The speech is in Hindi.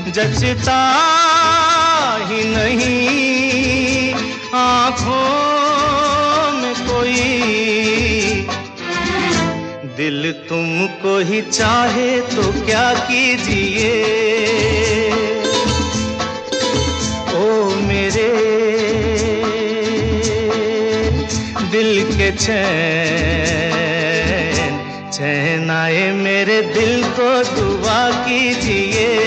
जचता ही नहीं आँखों में कोई, दिल तुमको ही चाहे तो क्या कीजिए। ओ मेरे दिल के चैन, चैन आए मेरे दिल को दुआ कीजिए।